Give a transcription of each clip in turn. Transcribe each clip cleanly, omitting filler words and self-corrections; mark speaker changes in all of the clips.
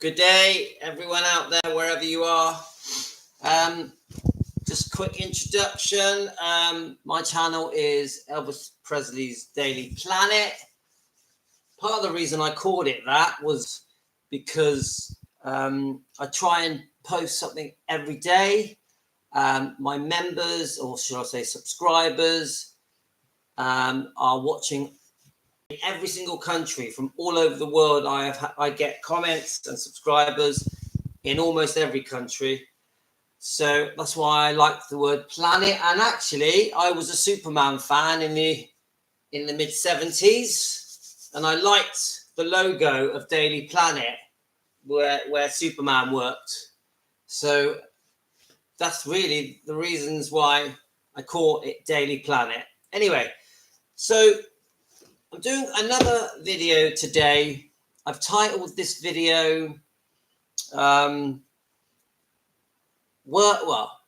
Speaker 1: Good day, everyone out there, wherever you are. Just quick introduction. My channel is Elvis Presley's Daily Planet. Part of the reason I called it that was because I try and post something every day. My members, or should I say subscribers, are watching in every single country from all over the world. I get comments and subscribers in almost every country. So that's why I like the word planet. And actually, I was a Superman fan in the mid-70s, and I liked the logo of Daily Planet where Superman worked. So that's really the reasons why I call it Daily Planet. Anyway, so I'm doing another video today. I've titled this video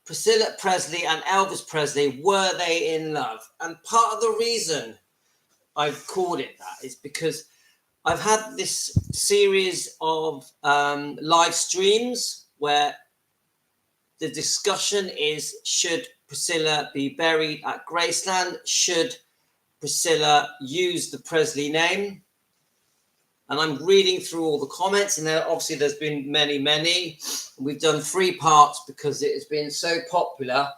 Speaker 1: Priscilla Presley and Elvis Presley, were they in love? And part of the reason I've called it that is because I've had this series of live streams where the discussion is, should Priscilla be buried at Graceland? Should Priscilla use the Presley name? And I'm reading through all the comments, and there's been many. We've done 3 parts because it has been so popular.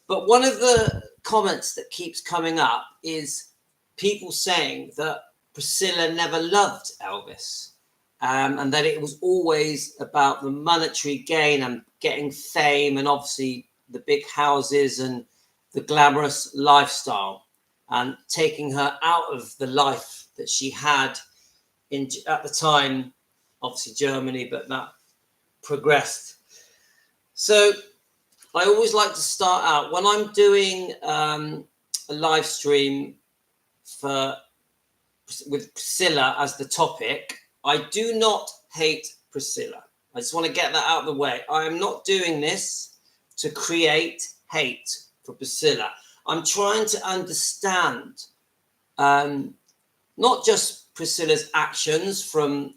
Speaker 1: But one of the comments that keeps coming up is people saying that Priscilla never loved Elvis, and that it was always about the monetary gain and getting fame, and obviously the big houses and the glamorous lifestyle, and taking her out of the life that she had at the time, obviously Germany, but that progressed. So I always like to start out when I'm doing a live stream with Priscilla as the topic. I do not hate Priscilla. I just want to get that out of the way. I am not doing this to create hate for Priscilla. I'm trying to understand not just Priscilla's actions from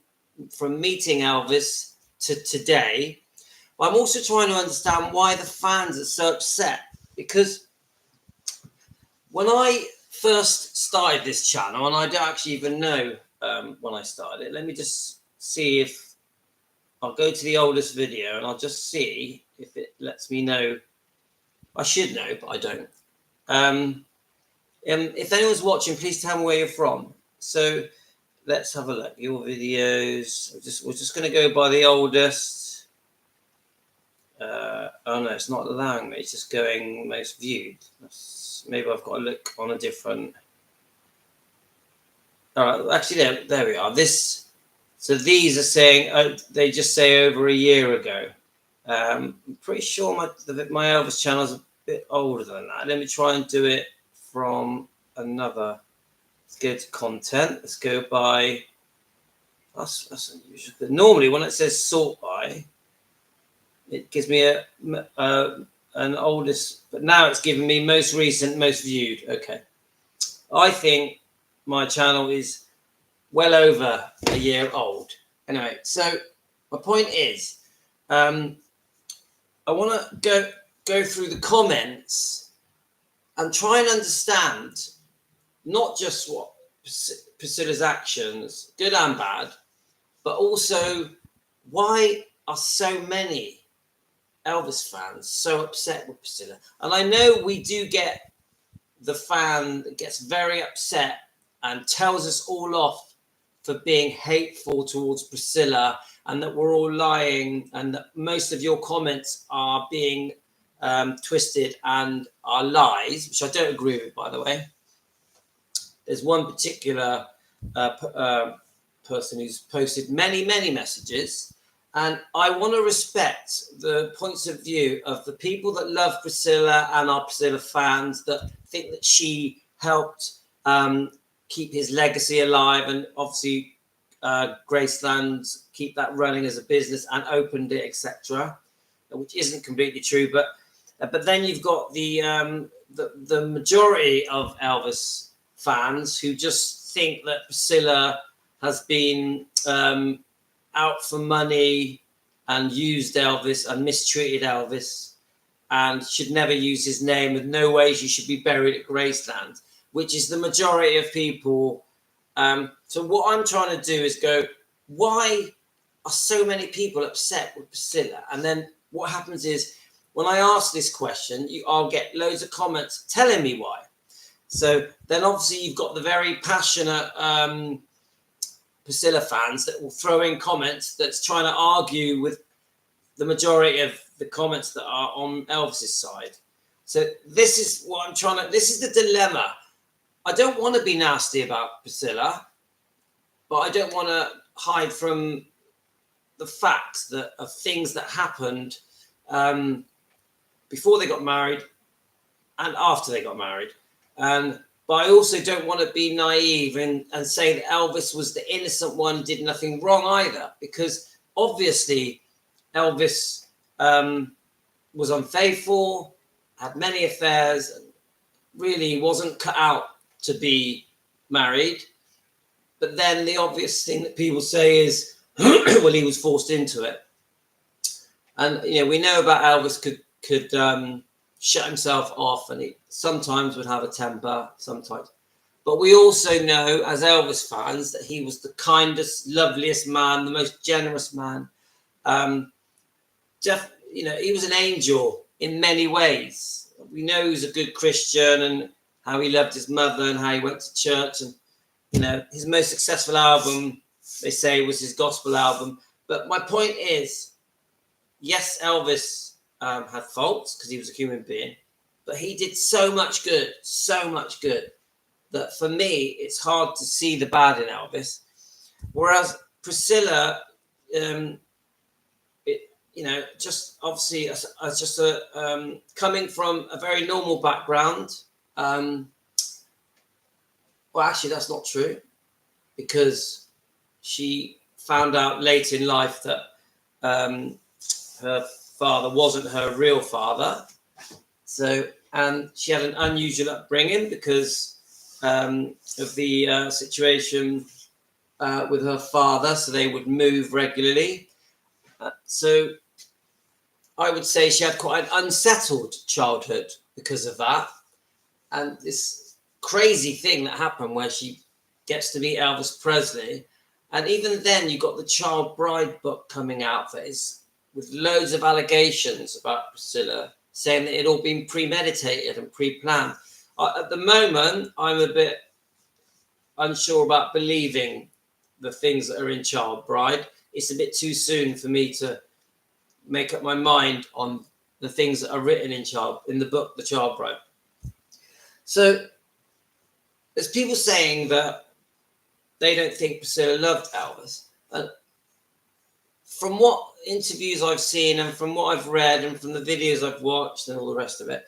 Speaker 1: meeting Elvis to today, but I'm also trying to understand why the fans are so upset. Because when I first started this channel, and I don't actually even know when I started it, let me just see if I'll go to the oldest video and I'll just see if it lets me know. I should know, but I don't. If anyone's watching, please tell me where you're from. So let's have a look. Your videos. We're just going to go by the oldest. Oh no, it's not allowing me. It's just going most viewed. Maybe I've got to look on a different. All right, actually, there we are. So these are saying they just say over a year ago. I'm pretty sure my Elvis channel is a bit older than that. Let me try and do it from another. Let's go to content. Let's go by. That's unusual. But normally, when it says sort by, it gives me an oldest. But now it's giving me most recent, most viewed. Okay, I think my channel is well over a year old. Anyway, so my point is, I want to go through the comments and try and understand. Not just what Priscilla's actions, good and bad, but also why are so many Elvis fans so upset with Priscilla? And I know we do get the fan that gets very upset and tells us all off for being hateful towards Priscilla, and that we're all lying, and that most of your comments are being twisted and are lies, which I don't agree with, by the way. There's one particular person who's posted many messages, and I want to respect the points of view of the people that love Priscilla and are Priscilla fans, that think that she helped keep his legacy alive, and obviously Graceland keep that running as a business and opened it, etc., which isn't completely true. But then you've got the majority of Elvis fans who just think that Priscilla has been out for money and used Elvis and mistreated Elvis and should never use his name. With no way she should be buried at Graceland, which is the majority of people. So what I'm trying to do is go, why are so many people upset with Priscilla? And then what happens is, when I ask this question, I'll get loads of comments telling me why. So then obviously you've got the very passionate Priscilla fans that will throw in comments that's trying to argue with the majority of the comments that are on Elvis's side. So this is what I'm trying to, this is the dilemma. I don't want to be nasty about Priscilla, but I don't want to hide from the facts that of things that happened before they got married and after they got married. But I also don't want to be naive and say that Elvis was the innocent one, did nothing wrong either, because obviously Elvis was unfaithful, had many affairs, and really wasn't cut out to be married. But then the obvious thing that people say is, well, he was forced into it. And, you know, we know about Elvis could shut himself off, and he sometimes would have a temper, sometimes. But we also know, as Elvis fans, that he was the kindest, loveliest man, the most generous man. You know, he was an angel in many ways. We know he was a good Christian and how he loved his mother and how he went to church. And, you know, his most successful album, they say, was his gospel album. But my point is, yes, Elvis had faults because he was a human being, but he did so much good, that for me, it's hard to see the bad in Elvis. Whereas Priscilla, you know, just obviously as just a coming from a very normal background. Well, actually, that's not true, because she found out late in life that her father wasn't her real father. So, and she had an unusual upbringing because of the situation with her father. So they would move regularly. So I would say she had quite an unsettled childhood because of that. And this crazy thing that happened where she gets to meet Elvis Presley. And even then, you got the Child Bride book coming out that is with loads of allegations about Priscilla, saying that it all been premeditated and pre-planned. At the moment, I'm a bit unsure about believing the things that are in Child Bride. It's a bit too soon for me to make up my mind on the things that are written in the book, The Child Bride. So there's people saying that they don't think Priscilla loved Elvis. And from what interviews I've seen and from what I've read and from the videos I've watched and all the rest of it,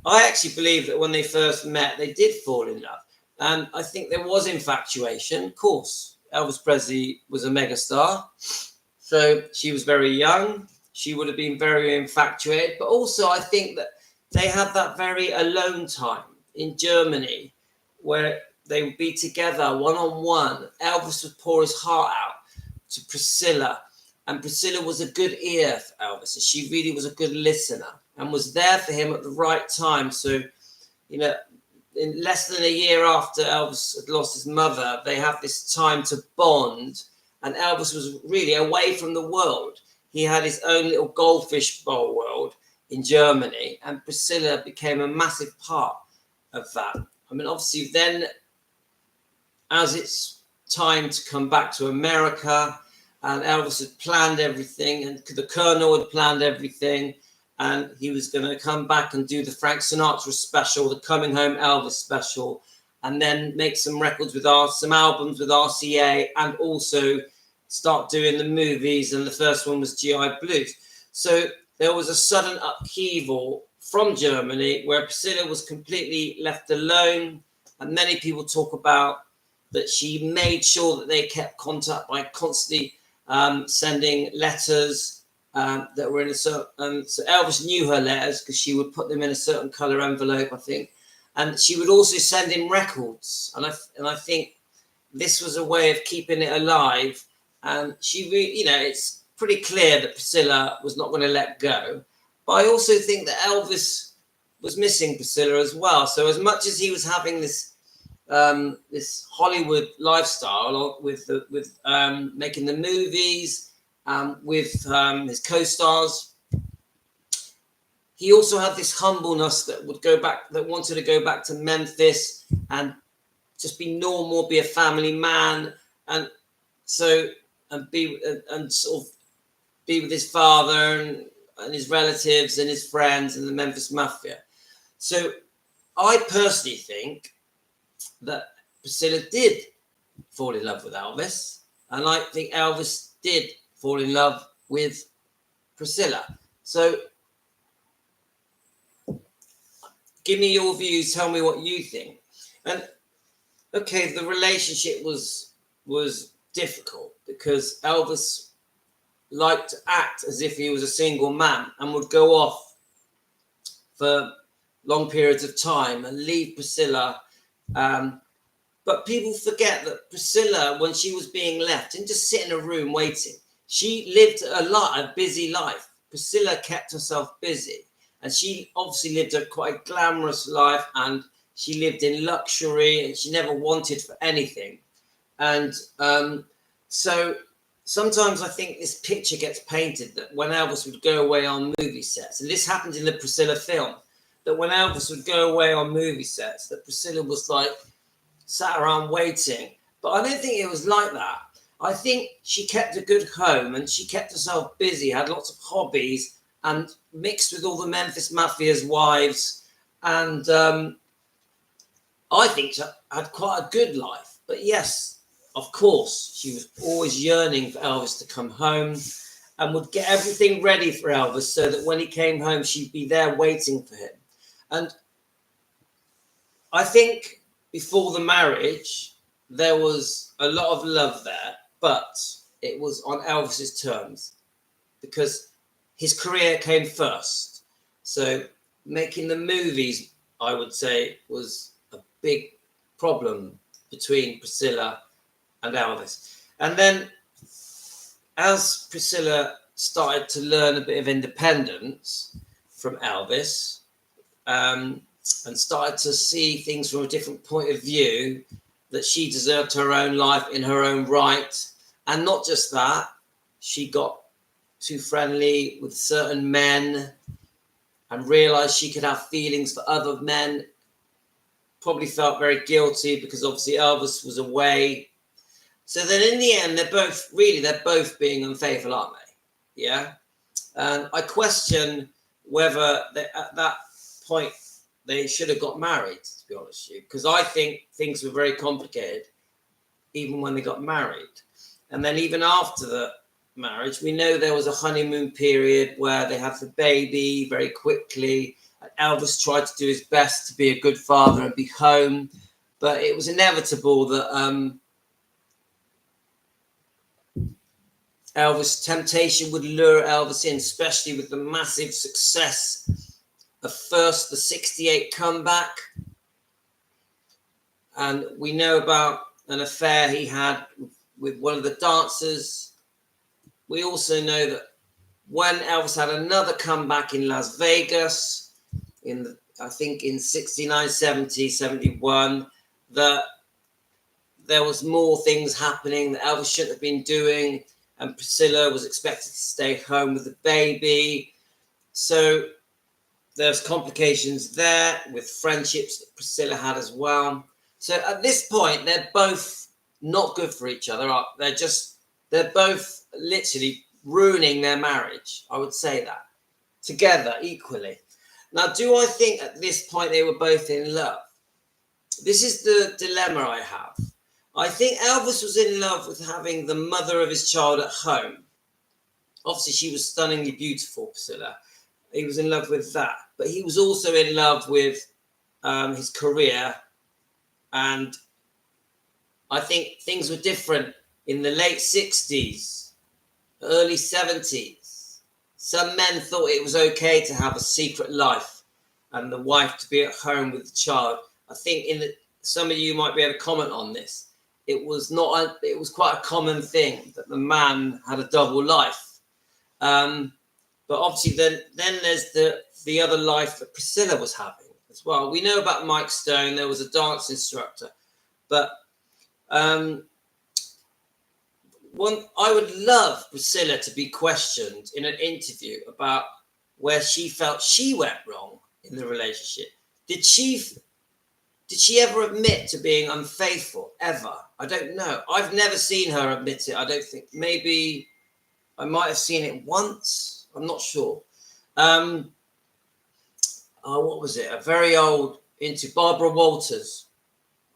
Speaker 1: I actually believe that when they first met, they did fall in love. And I think there was infatuation. Of course, Elvis Presley was a megastar. So she was very young. She would have been very infatuated. But also I think that they had that very alone time in Germany where they would be together one-on-one. Elvis would pour his heart out to Priscilla. And Priscilla was a good ear for Elvis. And she really was a good listener and was there for him at the right time. So, you know, in less than a year after Elvis had lost his mother, they had this time to bond. And Elvis was really away from the world. He had his own little goldfish bowl world in Germany. And Priscilla became a massive part of that. I mean, obviously, then as it's time to come back to America, and Elvis had planned everything, and the Colonel had planned everything, and he was going to come back and do the Frank Sinatra special, the Coming Home Elvis special, and then make some records with some albums with RCA, and also start doing the movies. And the first one was GI Blues. So there was a sudden upheaval from Germany where Priscilla was completely left alone, and many people talk about that she made sure that they kept contact by constantly sending letters that were in a certain. So Elvis knew her letters because she would put them in a certain color envelope, I think, and she would also send him records. And I think this was a way of keeping it alive and she really, it's pretty clear that Priscilla was not going to let go. But I also think that Elvis was missing Priscilla as well. So as much as he was having this this Hollywood lifestyle with making the movies, with his co-stars, he also had this humbleness that wanted to go back to Memphis and just be normal, be a family man, and sort of be with his father and his relatives and his friends and the Memphis Mafia. So I personally think that Priscilla did fall in love with Elvis, and I think Elvis did fall in love with Priscilla. So give me your views, tell me what you think. And okay, the relationship was difficult because Elvis liked to act as if he was a single man and would go off for long periods of time and leave Priscilla. But people forget that Priscilla, when she was being left, didn't just sit in a room waiting. She lived a busy life. Priscilla kept herself busy, and she obviously lived a quite glamorous life, and she lived in luxury, and she never wanted for anything. And so sometimes I think this picture gets painted that when Elvis would go away on movie sets, and this happened in the Priscilla film, that when Elvis would go away on movie sets, that Priscilla was like sat around waiting. But I don't think it was like that. I think she kept a good home and she kept herself busy, had lots of hobbies, and mixed with all the Memphis Mafia's wives. And I think she had quite a good life. But yes, of course, she was always yearning for Elvis to come home and would get everything ready for Elvis so that when he came home, she'd be there waiting for him. And I think before the marriage, there was a lot of love there, but it was on Elvis's terms because his career came first. So making the movies, I would say, was a big problem between Priscilla and Elvis. And then as Priscilla started to learn a bit of independence from Elvis, and started to see things from a different point of view, that she deserved her own life in her own right. And not just that, she got too friendly with certain men and realized she could have feelings for other men. Probably felt very guilty because obviously Elvis was away. So then in the end, they're both being unfaithful, aren't they? Yeah. And I question whether at that point they should have got married, to be honest with you, because I think things were very complicated even when they got married. And then even after the marriage, we know there was a honeymoon period where they had the baby very quickly. And Elvis tried to do his best to be a good father and be home, but it was inevitable that Elvis' temptation would lure Elvis in, especially with the massive success of first the 68 comeback. And we know about an affair he had with one of the dancers. We also know that when Elvis had another comeback in Las Vegas, I think in 69, 70, 71, that there was more things happening that Elvis shouldn't have been doing, and Priscilla was expected to stay home with the baby. So there's complications there with friendships that Priscilla had as well. So at this point, they're both not good for each other. They're both literally ruining their marriage. I would say that together equally. Now, do I think at this point they were both in love? This is the dilemma I have. I think Elvis was in love with having the mother of his child at home. Obviously, she was stunningly beautiful, Priscilla. He was in love with that. But he was also in love with his career. And I think things were different in the late 60s, early 70s. Some men thought it was okay to have a secret life and the wife to be at home with the child. I think some of you might be able to comment on this. it was not. It was quite a common thing that the man had a double life. But obviously, then there's the other life that Priscilla was having as well. We know about Mike Stone. There was a dance instructor, but I would love Priscilla to be questioned in an interview about where she felt she went wrong in the relationship. Did she ever admit to being unfaithful ever? I don't know. I've never seen her admit it. I don't think. Maybe I might have seen it once. I'm not sure. What was it? A very old Barbara Walters.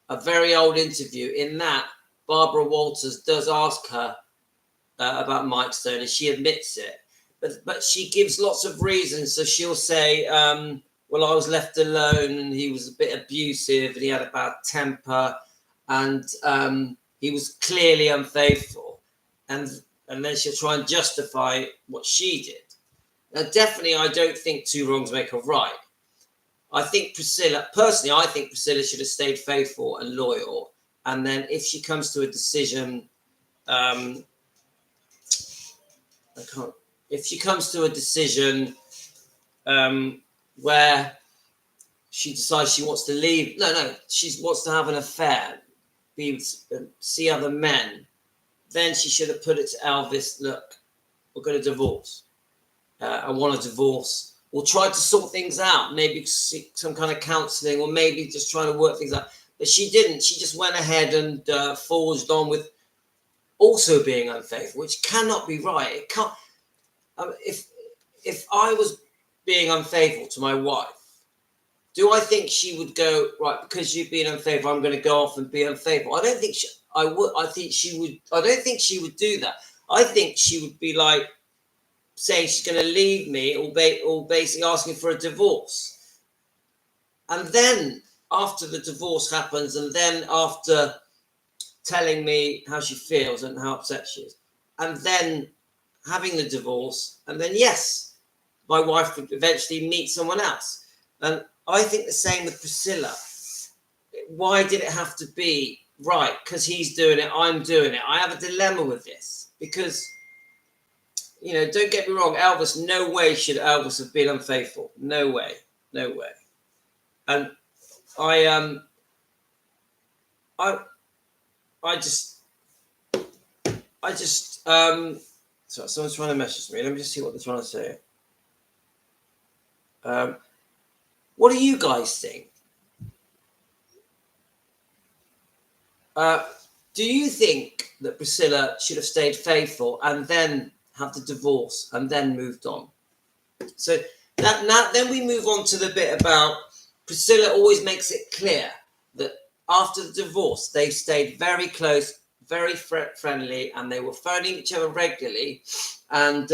Speaker 1: A very old interview. In that, Barbara Walters does ask her about Mike Stone, and she admits it. But she gives lots of reasons. So she'll say, well, I was left alone, and he was a bit abusive, and he had a bad temper, and he was clearly unfaithful. And then she'll try and justify what she did. Now, definitely, I don't think two wrongs make a right. I think Priscilla should have stayed faithful and loyal. And then if she comes to a decision, where she decides she wants to leave, she wants to have an affair, see other men, then she should have put it to Elvis, look, we're going to divorce. I want a divorce. We'll try to sort things out, maybe some kind of counselling, or maybe just trying to work things out. But she didn't. She just went ahead and forged on with also being unfaithful, which cannot be right. It can't. If I was being unfaithful to my wife, do I think she would go, right, because you've been unfaithful, I'm going to go off and be unfaithful? I don't think I would. I think she would. I don't think she would do that. I think she would be like, saying she's going to leave me, or basically asking for a divorce. And then after the divorce happens, and then after telling me how she feels and how upset she is, and then having the divorce, and then yes, my wife would eventually meet someone else. And I think the same with Priscilla. Why did it have to be right? Because he's doing it, I'm doing it. I have a dilemma with this because, don't get me wrong, Elvis, no way should Elvis have been unfaithful. No way. And I just sorry, someone's trying to message me. Let me just see what they're trying to say. What do you guys think? Do you think that Priscilla should have stayed faithful and then have the divorce and then moved on? So then we move on to the bit about Priscilla always makes it clear that after the divorce, they stayed very close, very friendly, and they were phoning each other regularly. And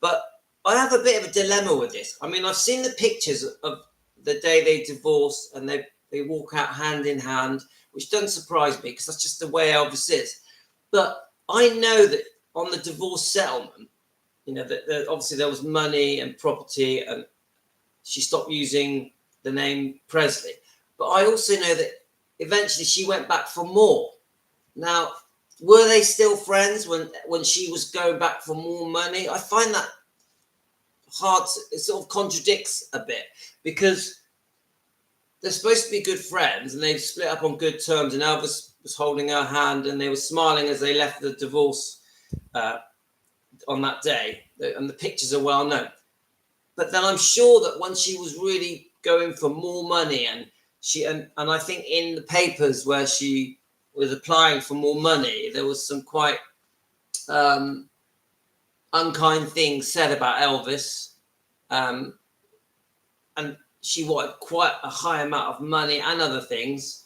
Speaker 1: but I have a bit of a dilemma with this. I mean, I've seen the pictures of the day they divorced, and they walk out hand in hand, which doesn't surprise me because that's just the way Elvis is. But I know that on the divorce settlement, that obviously there was money and property, and she stopped using the name Presley. But I also know that eventually she went back for more. Now, were they still friends when she was going back for more money? I find that hard. It sort of contradicts a bit because they're supposed to be good friends and they've split up on good terms, and Elvis was holding her hand and they were smiling as they left the divorce on that day, and the pictures are well known. But then I'm sure that when she was really going for more money, and I think in the papers where she was applying for more money, there was some quite unkind things said about Elvis, and she wanted quite a high amount of money and other things.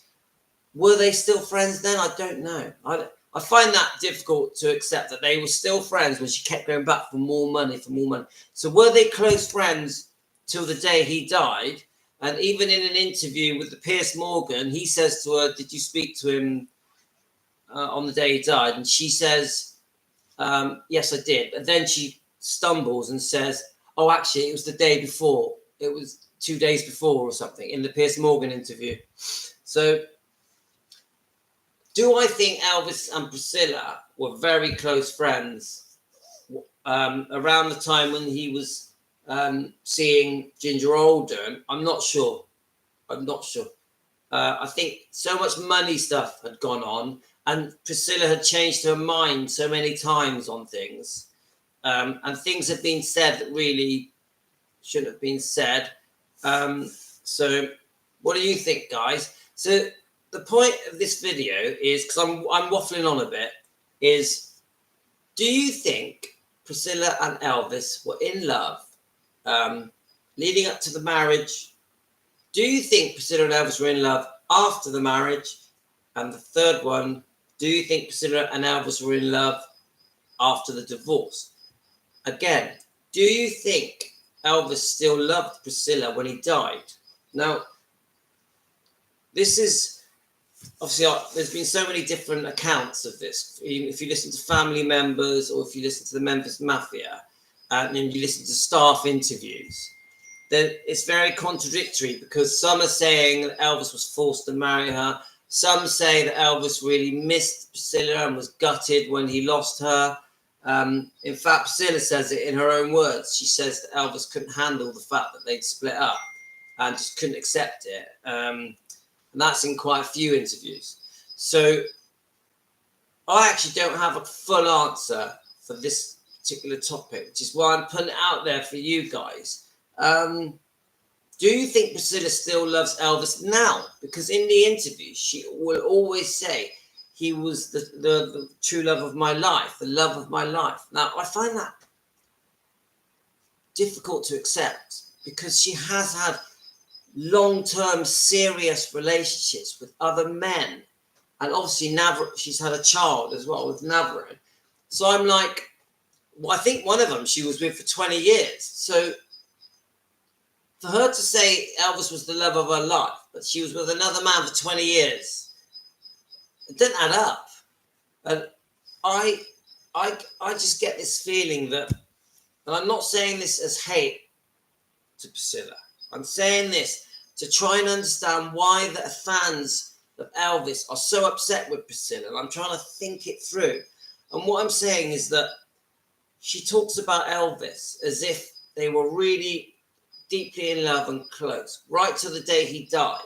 Speaker 1: Were they still friends then? I don't know. I find that difficult to accept that they were still friends when she kept going back for more money. So were they close friends till the day he died? And even in an interview with the Piers Morgan, he says to her, did you speak to him on the day he died? And she says, yes, I did. But then she stumbles and says, oh, actually, it was the day before. It was 2 days before or something in the Piers Morgan interview. So Do I think Elvis and Priscilla were very close friends around the time when he was seeing Ginger Alden? I'm not sure. I'm not sure. I think so much money stuff had gone on, and Priscilla had changed her mind so many times on things, and things had been said that really shouldn't have been said. So, what do you think, guys? So, the point of this video is, because I'm waffling on a bit, is do you think Priscilla and Elvis were in love leading up to the marriage? Do you think Priscilla and Elvis were in love after the marriage? And the third one, do you think Priscilla and Elvis were in love after the divorce? Again, do you think Elvis still loved Priscilla when he died? Now, this is obviously, there's been so many different accounts of this. If you listen to family members, or if you listen to the Memphis Mafia, and then you listen to staff interviews, then it's very contradictory, because some are saying that Elvis was forced to marry her. Some say that Elvis really missed Priscilla and was gutted when he lost her. In fact, Priscilla says it in her own words. She says that Elvis couldn't handle the fact that they'd split up and just couldn't accept it. And that's in quite a few interviews. So I actually don't have a full answer for this particular topic, which is why I'm putting it out there for you guys. Do you think Priscilla still loves Elvis now? Because in the interview, she will always say he was the true love of my life, the love of my life. Now, I find that difficult to accept, because she has had long-term serious relationships with other men, and obviously she's had a child as well with Navarone. So I'm like, well, I think one of them she was with for 20 years. So for her to say Elvis was the love of her life, but she was with another man for 20 years, it didn't add up. And I just get this feeling that, and I'm not saying this as hate to Priscilla, I'm saying this to try and understand why the fans of Elvis are so upset with Priscilla. And I'm trying to think it through. And what I'm saying is that she talks about Elvis as if they were really deeply in love and close, right to the day he died.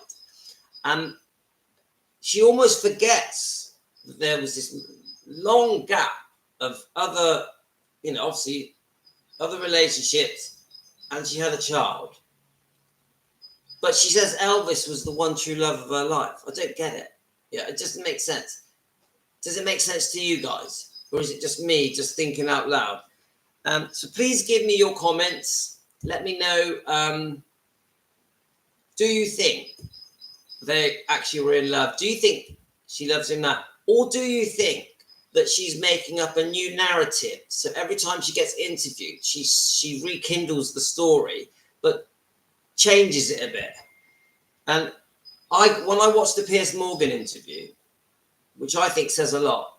Speaker 1: And she almost forgets that there was this long gap of other, obviously other relationships, and she had a child. But she says Elvis was the one true love of her life. I don't get it. Yeah, it doesn't make sense. Does it make sense to you guys? Or is it just me just thinking out loud? So please give me your comments. Let me know, do you think they actually were in love? Do you think she loves him now? Or do you think that she's making up a new narrative? So every time she gets interviewed, she rekindles the story, but changes it a bit. And when I watched the Piers Morgan interview, which I think says a lot,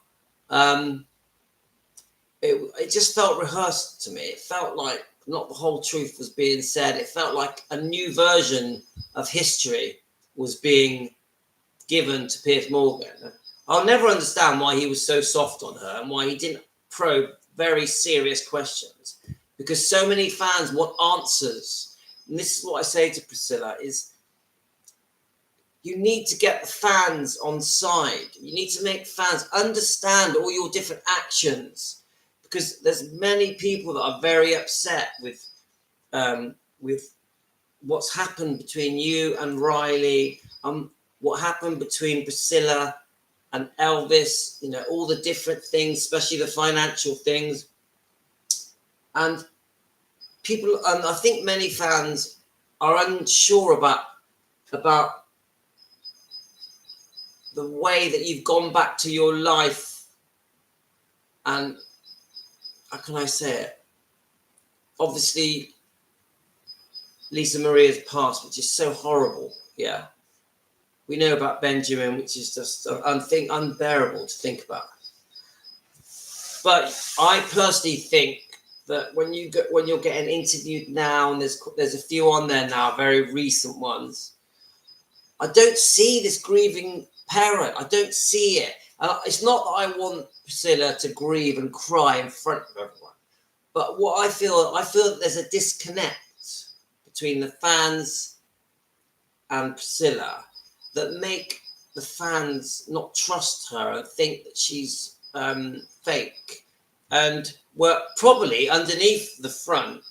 Speaker 1: it just felt rehearsed to me. It felt like not the whole truth was being said. It felt like a new version of history was being given to Piers Morgan. I'll never understand why he was so soft on her and why he didn't probe very serious questions, because so many fans want answers. And this is what I say to Priscilla, is you need to get the fans on side. You need to make fans understand all your different actions, because there's many people that are very upset with what's happened between you and Riley, what happened between Priscilla and Elvis, all the different things, especially the financial things. And people, and I think many fans are unsure about the way that you've gone back to your life. And how can I say it? Obviously, Lisa Maria's passed, which is so horrible. Yeah. We know about Benjamin, which is just unbearable to think about. But I personally think that when you're getting interviewed now, and there's a few on there now, very recent ones, I don't see this grieving parent. I don't see it. It's not that I want Priscilla to grieve and cry in front of everyone, but what I feel that there's a disconnect between the fans and Priscilla that make the fans not trust her and think that she's fake. And probably underneath the front,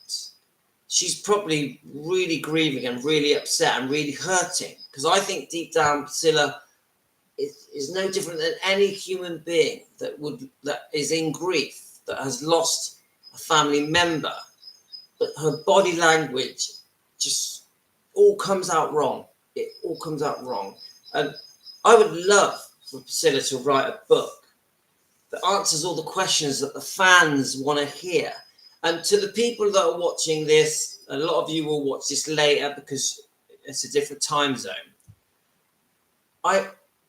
Speaker 1: she's probably really grieving and really upset and really hurting. Because I think deep down, Priscilla is no different than any human being that is in grief, that has lost a family member. But her body language just all comes out wrong. It all comes out wrong. And I would love for Priscilla to write a book that answers all the questions that the fans want to hear. And to the people that are watching this, a lot of you will watch this later because it's a different time zone.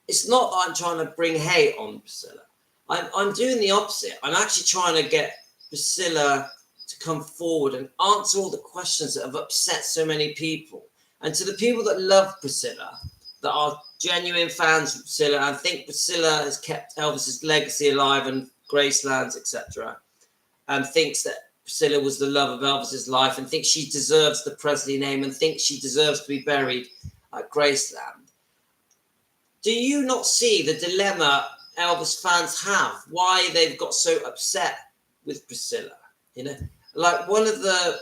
Speaker 1: It's not that I'm trying to bring hate on Priscilla. I'm doing the opposite. I'm actually trying to get Priscilla to come forward and answer all the questions that have upset so many people. And to the people that love Priscilla, that are genuine fans of Priscilla and think Priscilla has kept Elvis's legacy alive and Graceland's, etc., and thinks that Priscilla was the love of Elvis's life and thinks she deserves the Presley name and thinks she deserves to be buried at Graceland. Do you not see the dilemma Elvis fans have? Why they've got so upset with Priscilla? You know, like one of the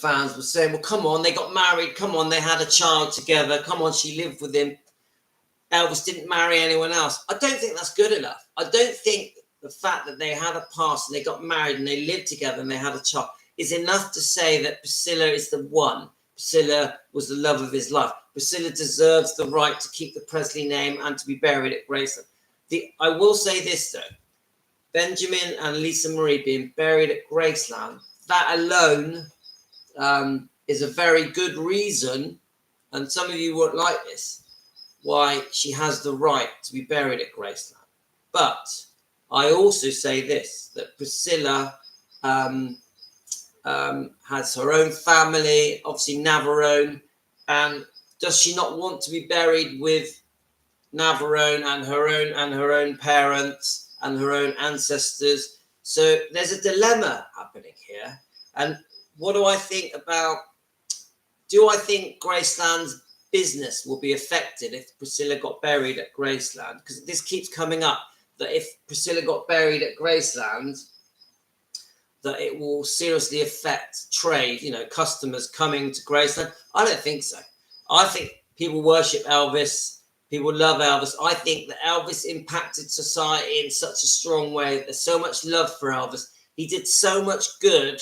Speaker 1: fans was saying, well, come on, they got married. Come on, they had a child together. Come on, she lived with him. Elvis didn't marry anyone else. I don't think that's good enough. I don't think the fact that they had a past and they got married and they lived together and they had a child is enough to say that Priscilla is the one. Priscilla was the love of his life. Priscilla deserves the right to keep the Presley name and to be buried at Graceland. I will say this, though. Benjamin and Lisa Marie being buried at Graceland, that alone is a very good reason, and some of you won't like this, why she has the right to be buried at Graceland. But I also say this, that Priscilla has her own family, obviously Navarone, and does she not want to be buried with Navarone and her own parents and her own ancestors? So there's a dilemma happening here. And what do I think about? Do I think Graceland's business will be affected if Priscilla got buried at Graceland? Because this keeps coming up, that if Priscilla got buried at Graceland, that it will seriously affect trade, you know, customers coming to Graceland. I don't think so. I think people worship Elvis. People love Elvis. I think that Elvis impacted society in such a strong way. There's so much love for Elvis. He did so much good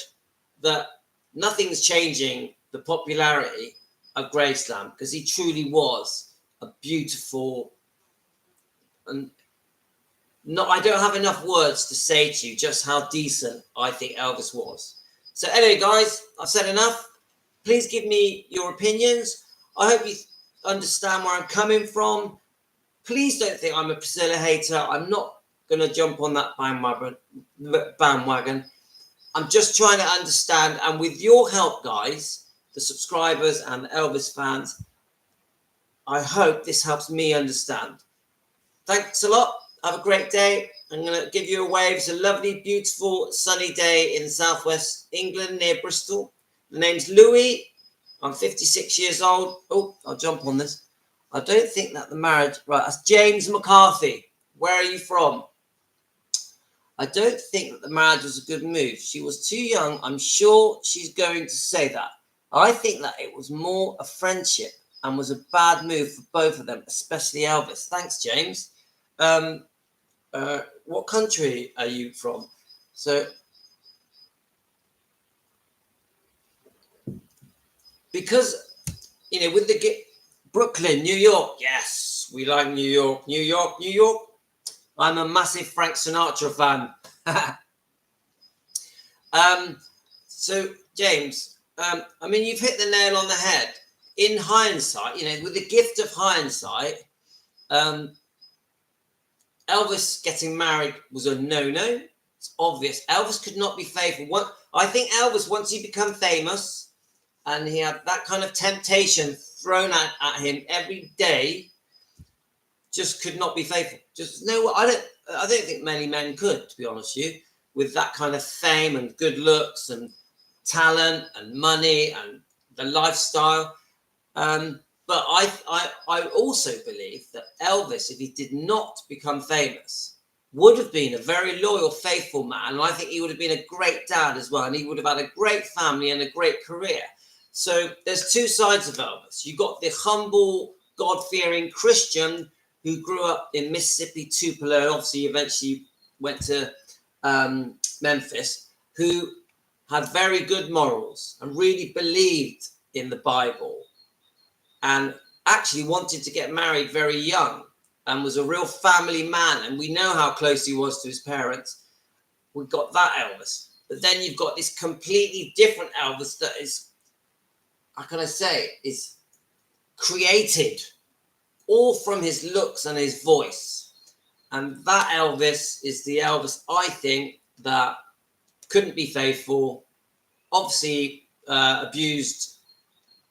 Speaker 1: that nothing's changing the popularity of Graceland, because he truly was a beautiful, and I don't have enough words to say to you just how decent I think Elvis was. So anyway, guys, I've said enough. Please give me your opinions. I hope you understand where I'm coming from. Please don't think I'm a Priscilla hater. I'm not going to jump on that bandwagon. I'm just trying to understand. And with your help, guys, the subscribers and the Elvis fans, I hope this helps me understand. Thanks a lot. Have a great day. I'm going to give you a wave. It's a lovely, beautiful, sunny day in southwest England near Bristol. The name's Louis. I'm 56 years old. Oh, I'll jump on this. I don't think that the marriage... Right, that's James McCarthy. Where are you from? I don't think that the marriage was a good move. She was too young. I'm sure she's going to say that. I think that it was more a friendship and was a bad move for both of them, especially Elvis. Thanks, James. What country are you from? So, because, you know, with the Brooklyn, New York, yes, we like New York, New York, New York. I'm a massive Frank Sinatra fan. So, James, I mean, you've hit the nail on the head. In hindsight, you know, with the gift of hindsight, Elvis getting married was a no-no. It's obvious. Elvis could not be faithful. I think Elvis, once he became famous and he had that kind of temptation thrown at him every day, just could not be faithful. Just no, I don't think many men could, to be honest with you, with that kind of fame and good looks and talent and money and the lifestyle. But I also believe that Elvis, if he did not become famous, would have been a very loyal, faithful man. And I think he would have been a great dad as well. And he would have had a great family and a great career. So there's two sides of Elvis. You got the humble, God-fearing Christian who grew up in Mississippi, Tupelo, obviously eventually went to Memphis, who had very good morals and really believed in the Bible and actually wanted to get married very young and was a real family man. And we know how close he was to his parents. We've got that Elvis. But then you've got this completely different Elvis that is, how can I say, is created all from his looks and his voice. And that Elvis is the Elvis, I think, that couldn't be faithful, obviously abused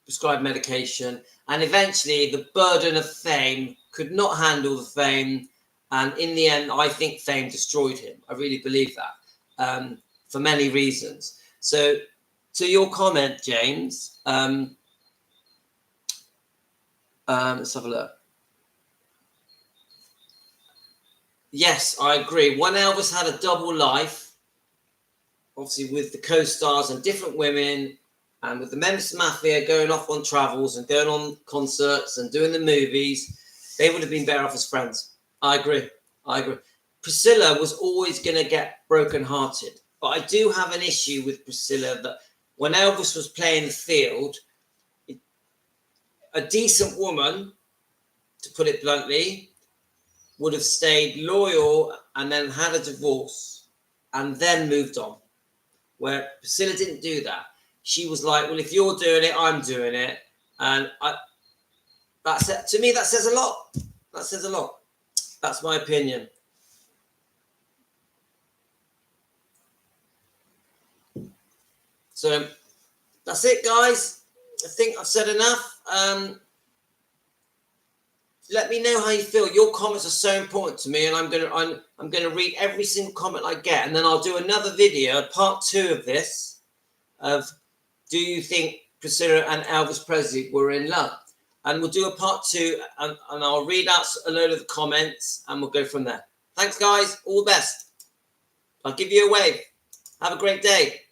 Speaker 1: prescribed medication, and eventually the burden of fame could not handle the fame. And in the end, I think fame destroyed him. I really believe that for many reasons. So to your comment, James, let's have a look. Yes, I agree. When Elvis had a double life, obviously with the co-stars and different women, and with the Memphis Mafia going off on travels and going on concerts and doing the movies, they would have been better off as friends. I agree. Priscilla was always going to get brokenhearted. But I do have an issue with Priscilla that when Elvis was playing the field, a decent woman, to put it bluntly, would have stayed loyal and then had a divorce and then moved on. Where Priscilla didn't do that. She was like, well, if you're doing it, I'm doing it. And to me, that says a lot. That says a lot. That's my opinion. So that's it, guys. I think I've said enough. Let me know how you feel. Your comments are so important to me, and I'm gonna read every single comment I get, and then I'll do another video, part 2 of this, of do you think Priscilla and Elvis Presley were in love? And we'll do a part 2, and I'll read out a load of the comments, and we'll go from there. Thanks, guys. All the best. I'll give you a wave. Have a great day.